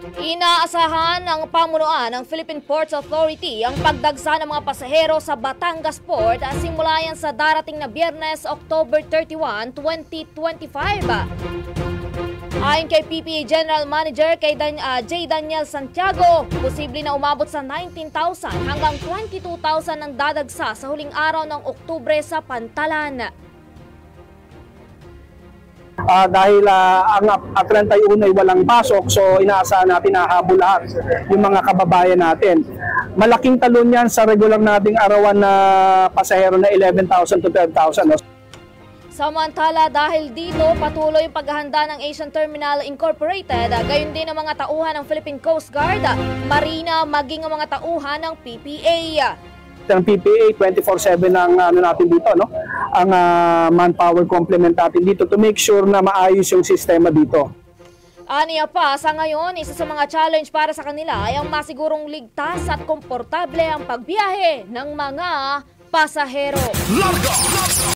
Inaasahan ng pamunuan ng Philippine Ports Authority ang pagdagsa ng mga pasahero sa Batangas Port simula yan sa darating na Biyernes, October 31, 2025. Ayon kay PPA General Manager J. Daniel Santiago, posible na umabot sa 19,000 hanggang 22,000 ang dadagsa sa huling araw ng Oktubre sa Pantalan. Dahil ang 31 ay walang pasok, so inaasahan natin na habol lahat yung mga kababayan natin. Malaking talon yan sa regular nating arawan na pasahero na 11,000 to 12,000. No? Samantala, dahil dito patuloy yung paghahanda ng Asian Terminal Incorporated, gayon din ang mga tauhan ng Philippine Coast Guard, Marina, maging ang mga tauhan ng PPA. Ang PPA 24/7 ang natin dito, no? Ang manpower complement natin dito to make sure na maayos yung sistema dito. Aniya pa, sa ngayon, isa sa mga challenge para sa kanila ay ang masigurong ligtas at komportable ang pagbiyahe ng mga pasahero.